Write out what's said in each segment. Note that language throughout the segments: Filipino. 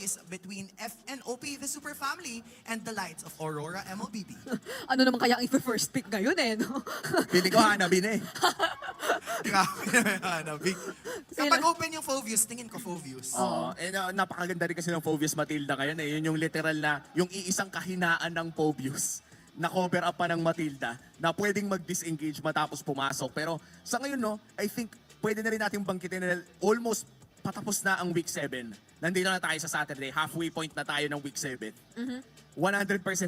is between FNOP, the Super Family, and the Lights of Aurora MLBB. Ano naman kaya ang first pick ngayon eh, no? Pili ko Hanabi eh. Grabe naman, Hanabi. Kapag open yung Foveus, tingin ko Foveus. Oo. And napakaganda rin kasi ng Foveus Matilda ngayon eh. Yun yung literal na, yung iisang kahinaan ng Foveus na cover up pa ng Matilda na pwedeng mag-disengage matapos pumasok. Pero sa ngayon, no, I think pwede na rin natin bangkitin na almost patapos na ang week 7. Nandito na tayo sa Saturday. Halfway point na tayo ng week 7. 100%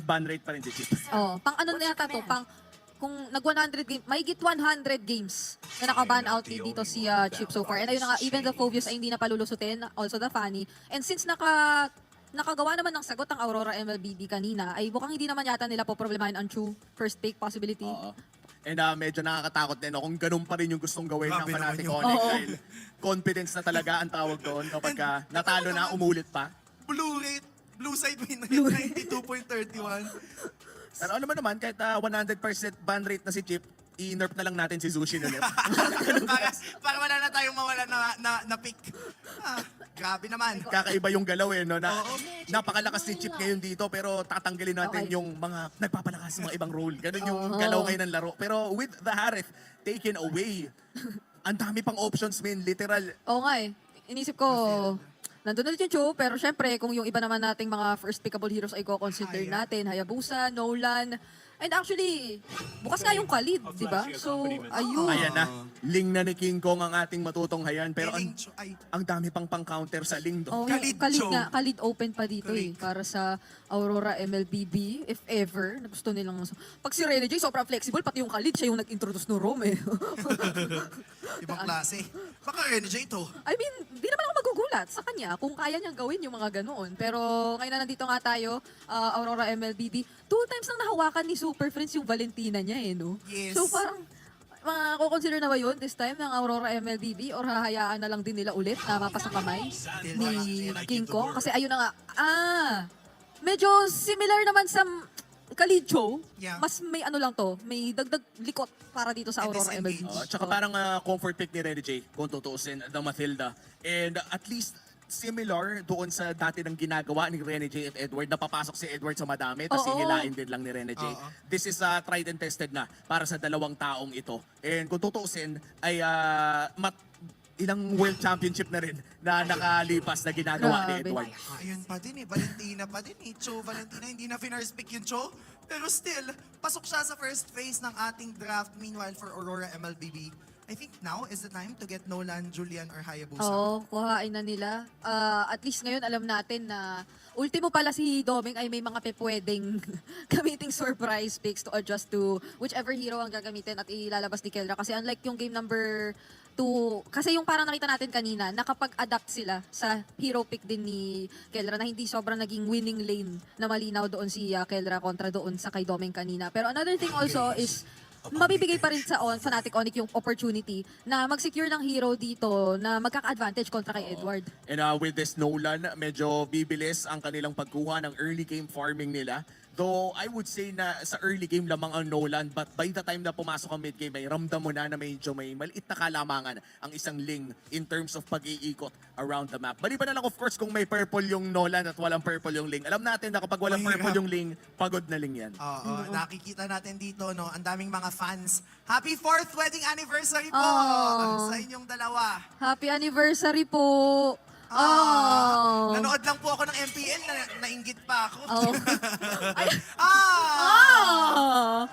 ban rate pa rin si Chip. Oh, pang ano na yata to, pang kung nag 100 game, mahigit 100 games na naka-ban out dito si Chip so far. And ayun na nga, even the Foveus ay hindi na palulusutin, also the Fanny. And since nakagawa naman ng sagot ang Aurora MLBB kanina, ay mukhang hindi naman yata nila po problemahin ang true first pick possibility. Oo. And medyo nakakatakot din no, kung ganun pa rin yung gustong gawin ng Grabe Fnatic naman Onyx. Oo. Dahil confidence na talaga ang tawag doon kapag natalo na, umulit pa. Blue rate, blue side win rate, 92.31. Pero ano naman, kahit 100% ban rate na si Chip, i-nerf na lang natin si Zushin ulit. para wala na tayong mawala na pick. Grabe naman. Kakaiba yung galaw eh, no? Na, Oo. napakalakas ni Chip ngayon dito, pero tatanggalin natin Okay. yung mga nagpapalakas mga ibang role. Ganun yung Oo. galaw ngayon ng laro. Pero with the Harith taken away, ang dami pang options, man. Literal. Oo nga eh. Inisip ko, nandun na yung Cho, pero syempre, kung yung iba naman nating mga first pickable heroes ay ko-consider natin, Hayabusa, Nolan, and actually, bukas nga yung Khalid, di ba? So, ayun. Ayan na. Ling na ni King Kong ang ating matutunghayan. Pero Feeling Cho- ay, ang dami pang pang-counter sa Ling Oh, doon. yung Khalid Khalid Cho. nga, Khalid open pa dito eh, Correct. para sa Aurora MLBB, if ever, na gusto nilang... Pag si Rene J, sobrang flexible, pati yung Khalid, siya yung nag-introduce no Rome eh. ibang klase. Baka NJ to. I mean, di naman ako magugulat sa kanya kung kaya niyang gawin yung mga ganoon. Pero ngayon na nandito nga tayo, Aurora MLBB, 2 times nang nahawakan ni Super Friends yung Valentina niya eh, no? Yes. So parang, consider na ba yun this time ng Aurora MLBB or hahayaan na lang din nila ulit na mapasa kamay ni King Kong? Kasi ayun na nga, medyo similar naman sa Khalid Cho, Yeah. mas may ano lang to, may dagdag likot para dito sa And Aurora disengage. MLBB. Tsaka parang comfort pick ni Rene J, kung tutuusin, the Matilda. And at least similar doon sa dati ng ginagawa ni Rene J at Edward. Napapasok si Edward sa madami, tapos Oo. hihilain din lang ni Rene J. Oo. This is tried and tested na para sa dalawang taong ito. And kung tutuusin, ay ilang world championship na rin na nakalipas na ginagawa ni Grabe. Edward. Ayun pa din eh, Valentina pa din eh. Cho, Valentina, hindi na first pick yung Cho. Pero still, pasok siya sa first phase ng ating draft. Meanwhile, for Aurora MLBB, I think now is the time to get Nolan, Julian, or Hayabusa. Oo, kuhain na nila. At least ngayon alam natin na ultimo pala si Doming ay may mga pwedeng gamiting surprise picks to adjust to whichever hero ang gagamitin at ilalabas ni Kelra. Kasi unlike yung game number 2, kasi yung parang nakita natin kanina, nakapag-adapt sila sa hero pick din ni Kelra na hindi sobrang naging winning lane na malinaw doon si Kelra kontra doon sa kay Doming kanina. Pero another thing also is mabibigay pa rin sa Fnatic Onyx yung opportunity na mag-secure ng hero dito na magkaka-advantage kontra kay Edward. And with this Nolan, medyo bibilis ang kanilang pagkuha ng early game farming nila. Though I would say na sa early game lamang ang Nolan, but by the time na pumasok ang mid game, ay ramdam mo na medyo may maliit na kalamangan ang isang Ling in terms of pag-iikot around the map. Maliban na lang of course kung may purple yung Nolan at walang purple yung Ling. Alam natin na kapag walang Mahirap. purple yung Ling, pagod na Ling yan. Oo, nakikita natin dito, no, ang daming mga fans. Happy 4th wedding anniversary po Oh. sa inyong dalawa. Happy anniversary po! Oh! Nanood lang po ako ng MPL, nainggit pa ako. Oh. Ah!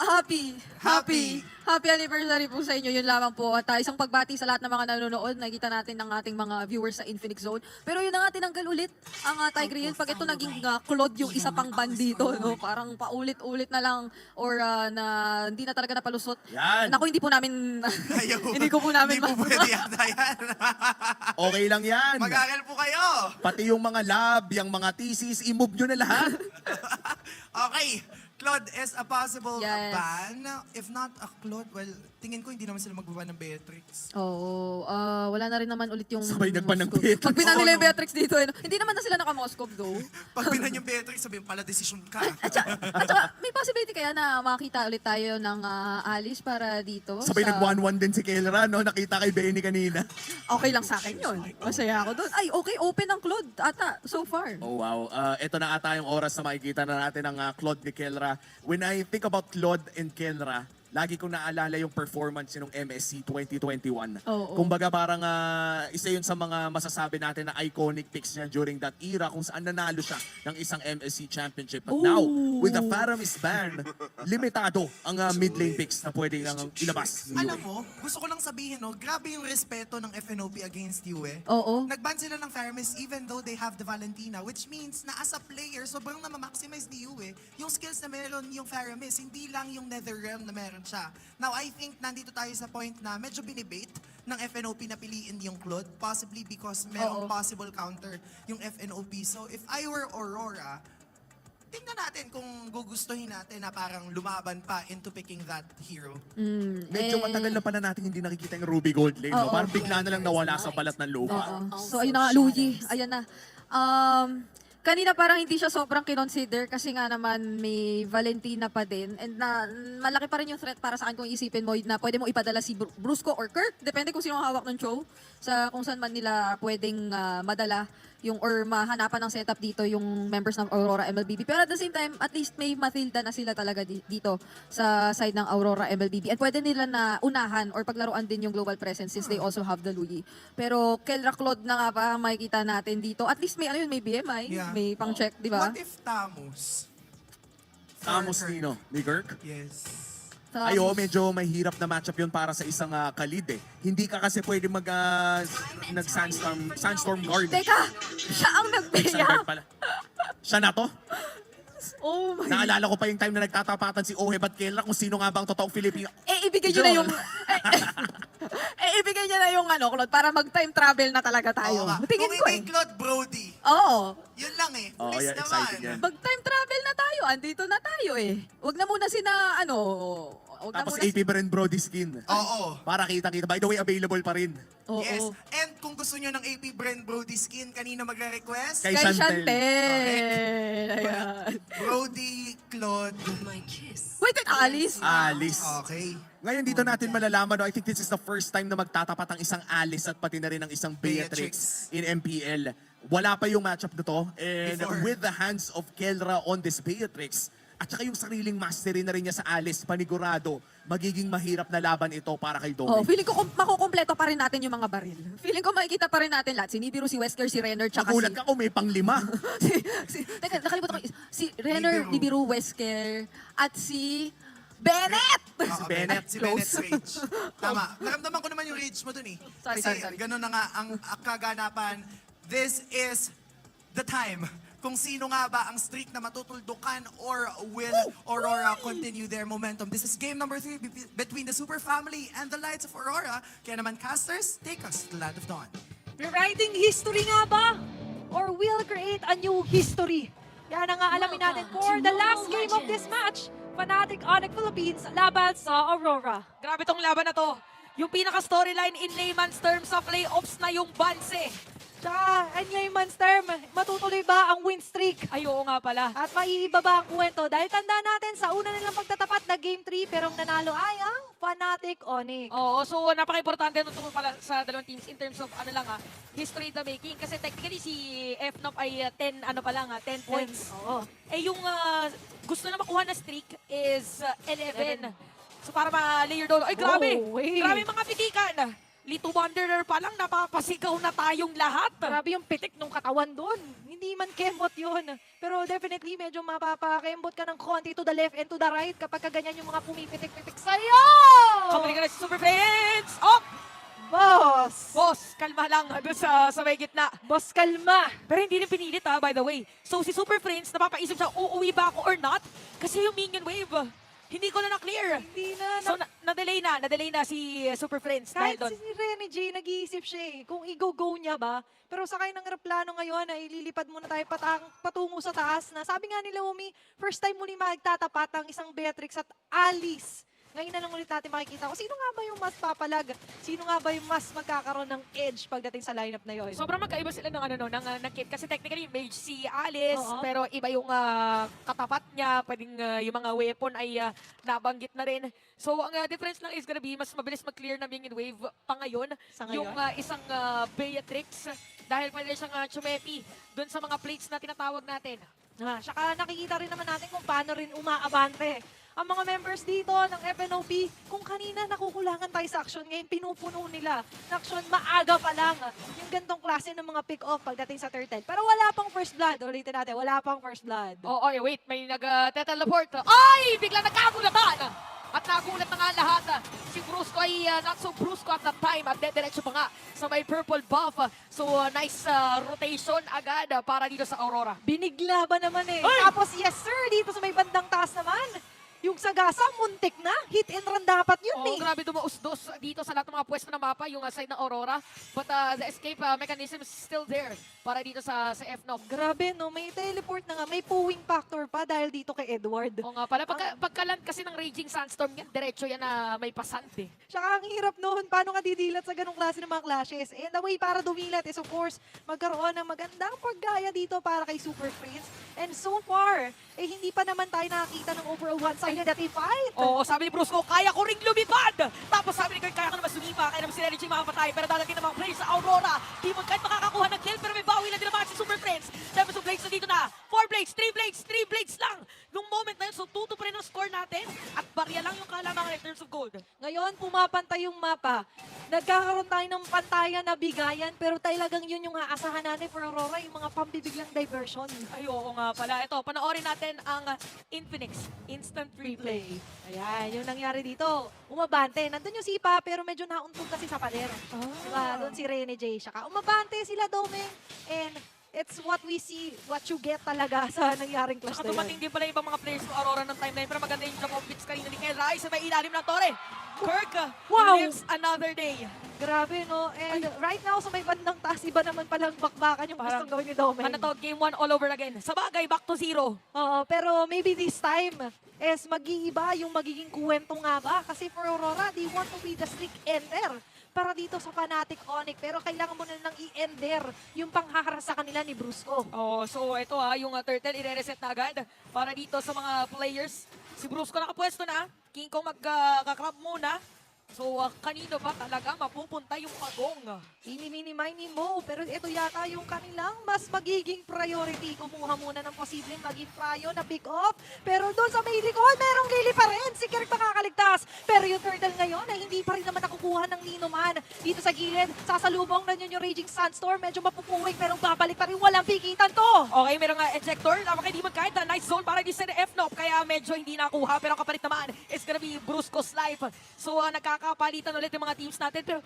Happy. Happy. Happy anniversary po sa inyo. Yun lamang po. At isang pagbati sa lahat ng mga nanonood. Nakita natin ng ating mga viewers sa Infinix Zone. Pero yun na nga, tinanggal ulit ang Tigreal. Pag ito naging Claude yung isa pang ban dito, no? Parang paulit-ulit na lang or na hindi na talaga napalusot. Yan. Naku, hindi po namin, Ayaw. hindi ko po namin Hindi po pwede yata yan. Okay lang yan. Mag-aral po kayo. Pati yung mga lab, yung mga thesis, i-move nyo na lahat. Okay, Claude is a possible Yes. ban. If not a Claude, well, tingin ko hindi naman sila magbaban ng Beatrix. Oo, wala na rin naman ulit yung Sabay nagban ng Moskov. Beatrix. Pag pinano nila yung Oo, no. Beatrix dito, eh, no? Hindi naman na sila naka-Moskov though. Pag binan yung Beatrix, sabihin pala, desisyon ka. At saka, may possibility kaya na makita ulit tayo ng Alice para dito? Sabay sa- nag-1-1 din si Kelra, no? Nakita kay Benny kanina. Okay lang sa akin yun. Masaya ako doon. Ay, okay, open ang Claude ata so far. Oh wow, ito na ata yung oras na makikita na natin ang Claude ni Kelra. When I think about Claude and Kelra, lagi kong naalala yung performance ng MSC 2021. Oo. Kumbaga parang isa yun sa mga masasabi natin na iconic picks niya during that era kung saan nanalo siya ng isang MSC championship. But now, with the Faramis ban, limitado ang mid lane picks na pwede nang ilabas. ni Alam Yue. mo, gusto ko lang sabihin, no, grabe yung respeto ng FNOP against you eh. Oo. Nagban sila ng Faramis even though they have the Valentina, which means na as a player, sobrang na-maximize ni Yue. Yung skills na meron yung Faramis, hindi lang yung Netherrealm na meron siya. Now, I think nandito tayo sa point na medyo binibate ng FNOP na piliin yung Claude, possibly because merong Oo. possible counter yung FNOP. So, if I were Aurora, tingnan natin kung gugustuhin natin na parang lumaban pa into picking that hero. Medyo matagal na pala natin hindi nakikita yung Ruby Gold lane. No? Oo. Parang bigla na lang nawala sa balat ng lupa. Oo. So, ayun na nga, Luigi. Ayan na. Kanina parang hindi siya sobrang kinonsider kasi nga naman may Valentina pa din. And na malaki pa rin yung threat para sa akin kung isipin mo na pwede mo ipadala si Brusco or Kirk. Depende kung sino ang hawak ng show. Sa kung saan man nila pwedeng madala yung or mahanapan ng setup dito yung members ng Aurora MLBB. Pero at the same time, at least may Matilda na sila talaga dito sa side ng Aurora MLBB. And pwede nila na unahan or paglaruan din yung global presence since they also have the Luigi. Pero Kelra Claude na nga pa ang makikita natin dito. At least may ano yun, may BMI, Yeah. may pang-check, di ba? What if Tamus? Tamos For Kirk? Nino, ni Kirk. Yes. Ayo, medyo mahirap na matchup yun para sa isang kalid eh. Hindi ka kasi pwede nag-sandstorm guard. Teka, siya ang Sandstorm nagbeya. guard pala. Siya na to? Oh my. Naalala ko pa yung time na nagtatapatan si Ohe Batkelra kung sino nga bang totoong Filipino. Ibigay niyo na yung... ibigay niyo na yung ano, Claude, para mag-time travel na talaga tayo. Oo nga. Tingin Kung ko hindi eh. Claude Brody, Oo. yun lang eh. Oo, Please yeah, exciting yan. naman. Mag-time travel na tayo. Andito na tayo eh. Huwag na muna Huwag na Tapos muna AP Brand Brody skin. Oo. Para kita-kita. By the way, available pa rin. Oo. Yes. And kung gusto nyo ng AP Brand Brody skin, kanina magre-request? Kay Kay Chantel. Chantel. Ayan. Brody, Claude. Wait, Alice? Alice. Okay. Ngayon dito natin malalaman, no, I think this is the first time na magtatapat ang isang Alice at pati na rin ang isang Beatrix in MPL. Wala pa yung matchup na to. And Before. with the hands of Kelra on this Beatrix, at saka yung sariling mastery na rin niya sa Alice, panigurado, magiging mahirap na laban ito para kay Oh, Domi. feeling ko makukumpleto pa rin natin yung mga baril. Feeling ko makikita pa rin natin lahat. Si Nibiru, si Wesker, si Renner, tsaka Magulat ka kung may panglima. Teka, nakalimutan ko. Si Renner, Nibiru, Wesker, at si Bennett! Oo, Bennett. Si Bennett's rage. Tama. Naramdaman ko naman yung rage mo dun eh. Sorry, Kasi sorry. ganun na nga ang kaganapan. This is the time kung sino nga ba ang streak na matutuldukan or will Aurora continue their momentum. This is game number 3 between the Super Family and the Lights of Aurora. Kaya naman, casters, take us to the Land of Dawn. Rewriting history nga ba? Or will create a new history? Yan ang nga alamin natin for the last game of this match. Fnatic Onyx Philippines laban sa Aurora. Grabe tong laban na to. Yung pinaka-storyline in layman's terms sa playoffs na yung Banse. Tsaka, and layman's term, matutuloy ba ang win streak? Ay, oo nga pala. At maiiba ba ang kwento? Dahil tanda natin, sa una nilang pagtatapat na Game 3, pero ang nanalo ay ang Fnatic Onyx. Oo, so napaka-importante nito pala sa dalawang teams in terms of history the making. Kasi technically si FNOP ay 10 10 points. Oo. Eh yung gusto na makuha na streak is 11. So para ma-layer down. Ay, grabe! Oh, wait. Grabe mga pitikan! Little Wanderer pa lang, napapasigaw na tayong lahat. Grabe yung pitik ng katawan doon. Hindi man kembot yun. Pero definitely, medyo mapapakembot ka ng konti to the left and to the right kapag ganyan yung mga pumipitik-pitik sa'yo! Kamali ka na si Super Friends! Oh! Boss! Boss, kalma lang doon sa may gitna. Boss, kalma! Pero hindi rin pinilit by the way. So si Super Friends, napapaisip siya, uuwi ba ako or not? Kasi yung minion wave, Hindi ko na na-clear. Hindi na. So, na-delay na si Super Friends dahil Kahit doon. si Rene J, nag-iisip siya kung i-go-go niya ba. Pero sakay ng aeroplano ngayon ay ililipad muna tayo patungo sa taas na. Sabi nga nila, Umi, first time muli magtatapat ang isang Beatrix at Alice. Ngayon na lang ulit natin makikita kung sino nga ba yung mas papalag, sino nga ba yung mas magkakaroon ng edge pagdating sa lineup na yun. Sobrang magkaiba sila ng kit. Kasi technically, mage si Alice, Oo. pero iba yung katapat niya. Pwedeng yung mga weapon ay nabanggit na rin. So, ang difference lang is gonna be mas mabilis mag-clear na Minion Wave pa ngayon. Sa ngayon? Yung isang Beatrix, dahil pwede siyang chumepi dun sa mga plates na tinatawag natin. Saka nakikita rin naman natin kung paano rin umaabante ang mga members dito ng FNOP. Kung kanina nakukulangan tayo sa action, ngayon pinupuno nila na action maaga pa lang. Yung gantong klase ng mga pick-off pagdating sa turtle. Pero wala pang first blood. Ulitin natin, wala pang first blood. Oh, okay, wait, may nag-teleport. Ay! Bigla nagkagulatan! At nagulat na nga lahat. Si Brusco ay not so Brusco at that time. At dediretso pa nga sa may purple buff. So, nice rotation agad para dito sa Aurora. Binigla ba naman eh. Ay! Tapos yes sir, dito sa may bandang taas naman. Yung Sagasa, muntik na. Hit and run dapat yun Oh, eh. grabe dumausdos dito sa lahat ng mga pwesto ng mapa, yung side ng Aurora. But the escape mechanism is still there para dito sa FNOC. Grabe no, may teleport na nga. May puwing factor pa dahil dito kay Edward. Oo nga pala, pagka-land kasi ng Raging Sandstorm yan, diretso yan na may pasant eh. Tsaka ang hirap noon, paano ka didilat sa ganong klase ng mga clashes? And the way para dumilat is of course, magkaroon ng magandang paggaya dito para kay Super Prince. And so far, eh hindi pa naman tayo nakakita ng overall one-sided that fight. Oo, sabi ni Brusco, kaya ko ring lumipad! Tapos sabi ni Kurt, kaya ko naman sumipa, kaya naman si Energy makapatay, pero dadating ng mga players sa Aurora. Di mo kahit makakakuha ng kill, pero may bawi na din naman si Super Friends. 7 blades na dito na, 4 blades, 3 blades lang! Nung moment na yun, so 2-2 pa rin ang score natin, at barya lang yung kalamangan in terms of gold. Ngayon, pumapantay yung mapa. Nagkakaroon tayo ng pantayan na bigayan, pero talagang yun yung aasahan natin for Aurora, yung mga pambibiglang diversion. Ay, oo nga pala. Ito, panoorin natin ang Infinix Instant Replay. Ayan, yung nangyari dito. Umabante. Nandun yung sipa, pero medyo nauntog kasi sa pader. Diba? Doon si Rene J. Saka umabante sila, Domeng. And it's what we see, what you get talaga sa nangyaring clash Saka na dumating yun. din pala ibang mga players ng Aurora ng timeline, pero maganda yung jump of picks kanina ni Ken Rai sa may ilalim ng Torre. Kirk Wow! lives another day. Grabe, no? And right now, sa may bandang taas, iba naman palang bakbakan yung Parang, gustong gawin ni Domeng. Ano to, game 1 all over again. Sa bagay, back to 0. Oo, pero maybe this time is mag-iiba yung magiging kwento nga ba? Kasi for Aurora, they want to be the streak ender para dito sa Fnatic Onyx. Pero kailangan mo na nang i-ender yung panghaharas sa kanila ni Brusco. Oh, so ito yung Turtle i-reset na agad para dito sa mga players. Si Brusco nakapwesto na. King Kong magkakrab muna. So, kanino ba talaga mapupunta yung pagong? Ini-mini-mini mo, pero ito yata yung kanilang mas magiging priority. Kumuha muna ng posibleng maging prayo na pick-off. Pero doon sa may likod, merong Lily pa rin. Si Kirk makakaligtas. Pero yung turtle ngayon ay hindi pa rin naman nakukuha ng Nino Man. Dito sa gilid, sasalubong na yun yung Raging Sandstorm. Medyo mapupuwing, pero babalik pa rin. Walang pikitan to. Okay, merong ejector. Tama kay Demon kahit na nice zone para di sa FNOP. Kaya medyo hindi nakuha. Pero ang kapalit naman is gonna be Brusco's life. So, nakakapalitan ulit yung mga teams natin. Pero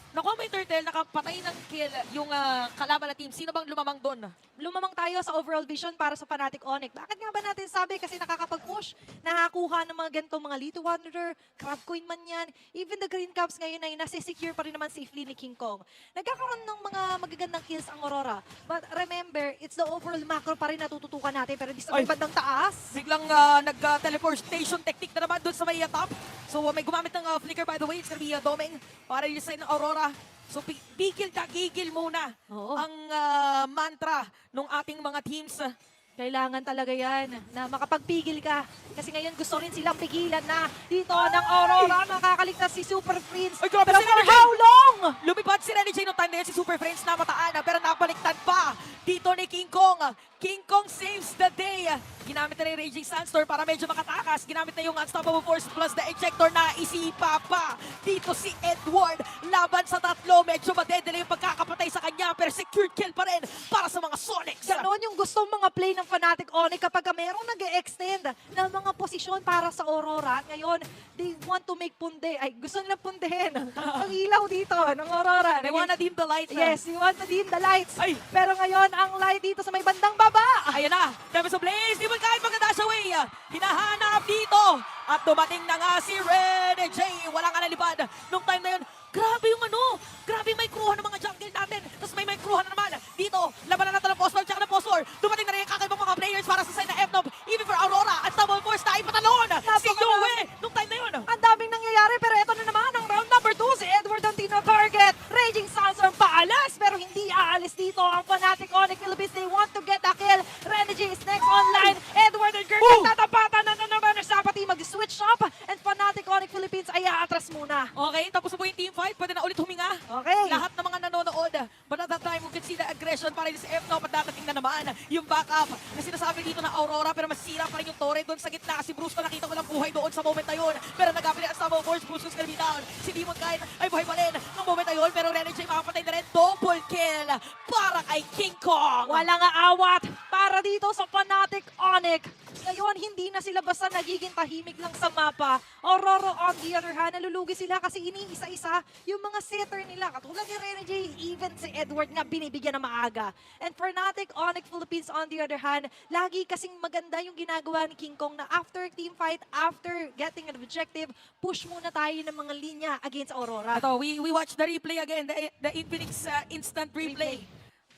nakuha mo yung turtle, nakapatay ng kill yung kalaban na team. Sino bang lumamang doon? Lumamang tayo sa overall vision para sa Fnatic Onyx. Bakit nga ba natin sabi? Kasi nakakapag-push, nakakuha ng mga ganitong mga Little Wanderer, Crab Queen man yan. Even the Green Caps ngayon ay nasi-secure pa rin naman safely ni King Kong. Nagkakaroon ng mga magagandang kills ang Aurora. But remember, it's the overall macro pa rin natututukan natin. Pero di sa may Ay. bandang taas, Biglang nag-teleportation technique na naman doon sa may top. So may gumamit ng flicker by the way. It's gonna be Domeng para yung side ng Aurora. So pigil na gigil muna Oo. ang mantra ng ating mga teams. kailangan talaga yan na makapagpigil ka. Kasi ngayon gusto rin silang pigilan na dito ng Aurora. Makakaligtas si Super Prince. Ay, grabe Pero si for Energy! how long? Lumipad si Renny J nung time na yun, si Super Friends na mataan pero napaliktad pa dito ni King Kong. King Kong saves the day. Ginamit na yung Raging Sandstorm para medyo makatakas. Ginamit na yung Unstoppable Force plus the Ejector na isipa pa. Dito si Edward laban sa tatlo. Medyo madedelay yung pagkakapatay sa kanya pero secured kill pa rin para sa mga Sonics. Ganon yung gusto mga play ng Fnatic Onyx kapag merong nag-extend ng mga posisyon para sa Aurora. Ngayon, they want to make punde. Ay, gusto nila pundehin. Ang ilaw dito ng Aurora. They wanna dim the light. Yes, you want to dim the lights. Ay! Pero ngayon, ang light dito sa may bandang baba, baba. Ayan na, Tempest of Blaze, di ba kahit mag-dash away, hinahanap dito. At dumating na nga si Red J, walang analipad. Nung time na yun, grabe yung grabe yung may kruhan ng mga jungle natin. Tapos may kruhan na naman. Dito, labanan natin ng Postor, tsaka ng Postor. Dumating na rin yung kakaibang mga players para sa side na F-Nob. Even for Aurora, at Double Force na ipatalon. Si Yue, nung time na yun. Ang daming nangyayari, pero ito na naman ang round number 2. Si Edward ang tina-target. Raging Sandstorm paalas, pero hindi aalis dito. Ang Fnatic Onyx Philippines, they want to get a kill. Renegade is next online. Edward and Kirk tatapatan na naman ang Sapati. Mag-switch up. And Fnatic Onyx Philippines ay aatras muna. Okay, tapos na po yung team fight. Pwede na ulit huminga. Okay. Lahat ng mga nanonood. But at that time, we can see the aggression para sa F-Nob at dadating na naman yung backup na sinasabi dito na Aurora, pero masira pa rin yung turret doon sa gitna. Si Bruce, nakita ko lang buhay doon sa moment na yun. Pero nagkapili ang Double Force. Bruce was gonna be down. Si Demon Knight ay buhay pa rin ng moment na yun. Pero Renegade makapatay na rin. Double kill para kay King Kong. Walang aawat para dito sa Fnatic Onyx. Ngayon, hindi na sila basta nagiging tahimik lang sa mapa. Aurora on the other hand, nalulugi sila kasi iniisa-isa yung mga setter nila. Katulad ni Renegade, even si Edward nga binibigyan na maaga. And Fnatic Onyx Philippines on the other hand, lagi kasing maganda yung ginagawa ni King Kong na after team fight, after getting an objective, push muna tayo ng mga linya against Aurora. Ito, we watch the replay again, the Infinix instant replay.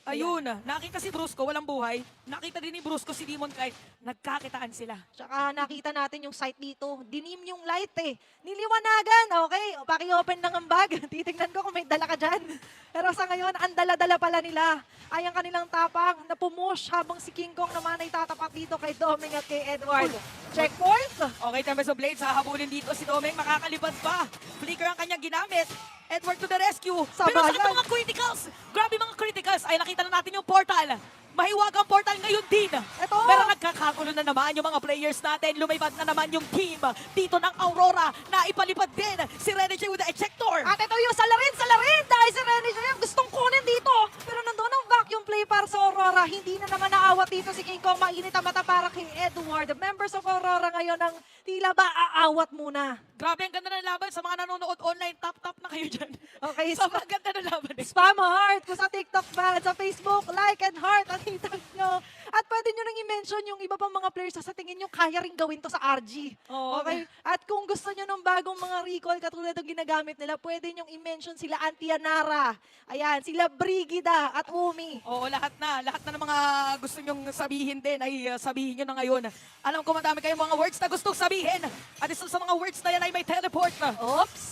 Ayun, nakita si Brusco, walang buhay. Nakita din ni Brusco si Demon Knight, nagkakitaan sila. Tsaka nakita natin yung site dito. Dinim yung light eh. Niliwanagan. Okay, o, paki-open lang ang bag. Titignan ko kung may dala ka dyan. Pero sa ngayon, ang dala-dala pala nila ay ang kanilang tapang na pumush habang si King Kong naman ay tatapat dito kay Doming at kay Edward. Checkpoint. Okay, Tempest of Blades, hahabulin dito si Domeng, makakalipad pa. Flicker ang kanyang ginamit. Edward to the rescue. Pero sa Sabayan. mga criticals, grabe mga criticals, ay nakita na natin yung portal. Mahiwagang portal ngayon din. Eto. Pero nagkakagulo na naman yung mga players natin. Lumipad na naman yung team dito ng Aurora na ipalipad din si Renegade with the ejector. At ito yung salarin. Dahil si Renegade gustong kunin dito. Pero nandun ang vacuum play para sa Aurora. Hindi na naman naawat dito si King Kong. Mainit ang mata para kay Edward. The members of Aurora ngayon ang tila ba aawat muna. Grabe ang ganda ng laban sa mga nanonood online. Tap na kayo dyan. Okay, Sobrang ganda ng laban. spam heart kung sa TikTok ba, sa Facebook, like and heart at itag nyo. At pwede nyo nang i-mention yung iba pang mga players sa tingin nyo kaya rin gawin to sa RG. Oo. Okay? At kung gusto nyo ng bagong mga recall katulad ng ginagamit nila, pwede nyo i-mention sila Antianara, ayan, sila Brigida at Umi. Oo, lahat na ng mga gusto nyong sabihin din ay sabihin nyo na ngayon. Alam ko madami kayong mga words na gustong sabihin. At isa sa mga words na yan ay may teleport. Oops!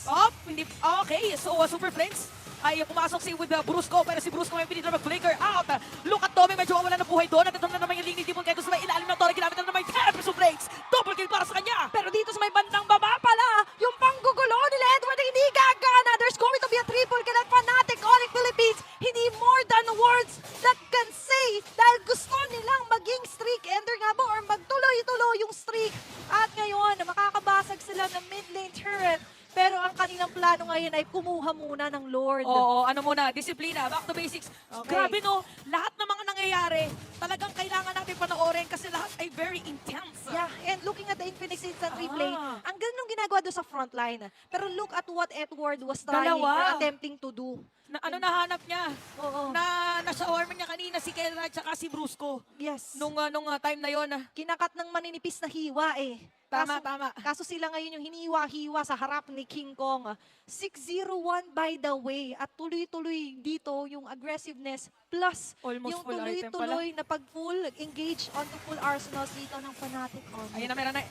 Hindi. Okay, so Super Friends ay pumasok si with Brusco, pero si Brusco may pinito na mag-flicker out. Look at Tommy, medyo wala na buhay doon. At ito na naman yung link ni Demon Knight sa may ilalim ng Torre. Ginamit na naman yung Tempest of Blades. Double kill para sa kanya. Pero dito sa may bandang baba pala, yung panggugulo nila Edward hindi gagana. There's going to be a triple kill at Fnatic Onyx Philippines. Hindi more than words that can say dahil gusto nilang maging streak ender nga ba or magtuloy-tuloy yung streak. At ngayon, makakabasag sila ng mid lane turret. Pero ang kanilang plano ngayon ay kumuha muna ng Lord. Oo, ano muna, disiplina, back to basics. Okay. Grabe no, lahat ng mga nangyayari, talagang kailangan natin panoorin kasi lahat ay very intense. Yeah, and looking at the Infinix Instant Replay, Ah. ang ganda nung ginagawa doon sa frontline. Pero look at what Edward was trying Dalawa. or attempting to do. Na, ano nahanap niya? Oo. Na-showerman niya kanina si Kelra at saka si Brusco. Yes. Nung time na yon. Kinakat ng maninipis na hiwa eh. Tama, tama. Kaso sila ngayon yung hiniwa-hiwa sa harap ni King Kong. 6-0-1 by the way. At tuloy-tuloy dito yung aggressiveness plus Almost yung full item pala. tuloy-tuloy na pag-full engage onto full arsenals dito ng Fnatic Onyx. Ayun na, meron na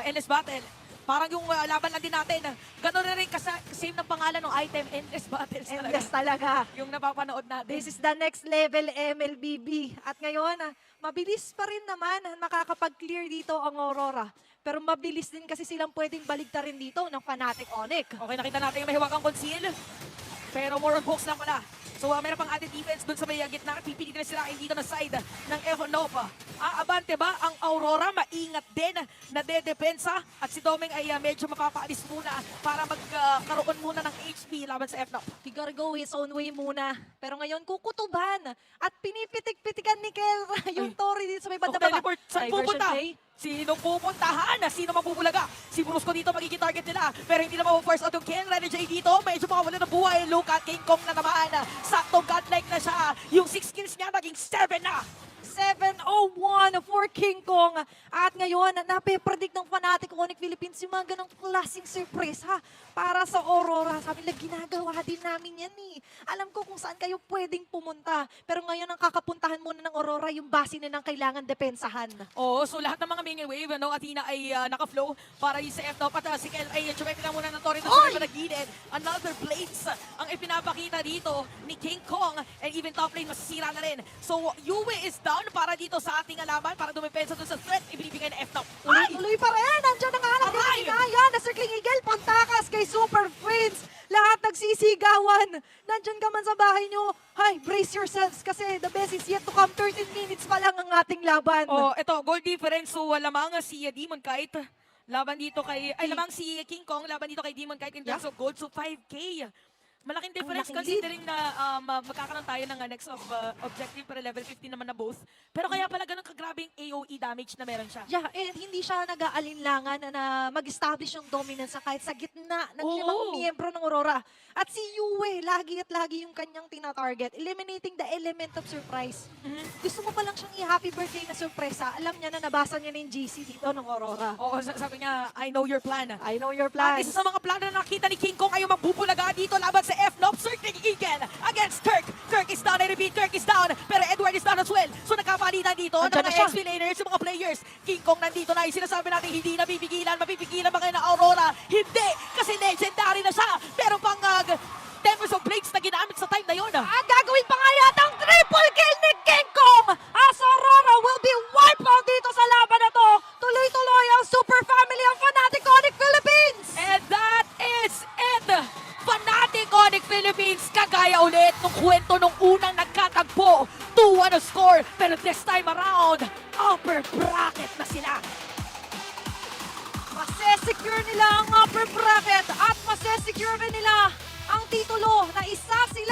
endless battle. Parang yung laban lang din natin. Gano'n na rin same ng pangalan ng item, endless battles Endless talaga. talaga. Yung napapanood natin. This is the next level MLBB. At ngayon, mabilis pa rin naman makakapag-clear dito ang Aurora. Pero mabilis din kasi silang pwedeng baligtarin dito ng Fnatic Onyx. Okay, nakita natin yung may hiwagang conceal. Pero more on hooks lang pala. So meron pang added defense dun sa may gitna. Pipilitin na sila dito na side ng F-Nova. Aabante ba ang Aurora? Maingat din na dedepensa. At si Domeng ay medyo mapapaalis muna para magkaroon muna ng HP laban sa F-Nova. He gotta go his own way muna. Pero ngayon, kukutuban. At pinipitik-pitikan ni Kelra yung Tori dito sa may banda baba. Teleport, saan Diversion pupunta? play. Sino pupuntahan? Sino mapupulaga? Si Brusco dito magiging target nila. Pero hindi na mapo-force out yung King Renegade dito. Medyo makawala ng buhay. Look at King Kong na naman. Saktong godlike na siya. Yung 6 kills niya naging 7 na. 7:01 for King Kong. At ngayon, nape-predict ng Fnatic Onyx Philippines yung mga ganong klaseng surprise ha, para sa Aurora. Sabi nila, ginagawa din namin yan eh. Alam ko kung saan kayo pwedeng pumunta. Pero ngayon, ang kakapuntahan muna ng Aurora, yung base na ng kailangan depensahan. Oo, so lahat ng mga minion wave, no, Athena ay naka-flow para yung sa F-Top at si Kel ay chumekti lang muna ng Torre na sa nagilid. Another blades ang ipinapakita dito ni King Kong and even top lane masisira na rin. So Yue is down para dito sa ating alaban para dumepensa doon sa threat ibinibigay na F-Top. Ay, tuloy pa rin! Nandiyan ang hanap din Aray! ng Inaya na Circling Eagle, pantakas kay Super Friends. Lahat nagsisigawan. Nandyan ka man sa bahay nyo. Hi, brace yourselves kasi the best is yet to come. 13 minutes pa lang ang ating laban. Oh, ito, goal difference. So, lamang si Demon Kite. Laban dito kay, ay lamang si King Kong, laban dito kay Demon Kite in terms of gold. So, 5K. Malaking difference laking considering na magkakaroon tayo ng next of objective para level 15 naman na both. Pero kaya pala ganun kagrabing AOE damage na meron siya. Yeah, and hindi siya nag-aalinlangan na mag-establish yung dominance kahit sa gitna ng Oo. 5 miyembro ng Aurora. At si Yue, lagi at lagi yung kanyang tina-target, eliminating the element of surprise. Gusto mo pa lang siyang i-happy birthday na sorpresa, alam niya na nabasa niya na yung GC dito ng Aurora. Oo, sabi niya, I know your plan. I know your At plans. isa sa mga plano na nakita ni King Kong ay yung magbubulaga dito laban sa F-Nop, Circling Eagle against Kirk. Kirk is down, I repeat, Kirk is down, pero Edward is down as well. So nagkapalitan dito ng Andyan na mga siya. XP laners, yung mga players. King Kong nandito na, yung sinasabi natin hindi napipigilan, mapipigilan ba kayo na Aurora? Hindi, kasi legendary na siya. Pero pang Tempest of Blades na ginamit sa time na yun. At gagawin pa nga yata ang triple kill ni King Kong as Aurora will be wiped out dito sa laban na to. Tuloy-tuloy ang super family ng Fnatic Onyx Philippines. And that is it! Fnatic Onyx Philippines, kagaya ulit nung kwento nung unang nagkatagpo. 2-1 ang score, pero this time around, upper bracket na sila. Masesecure nila ang upper bracket at masesecure rin nila ang titulo na isa sila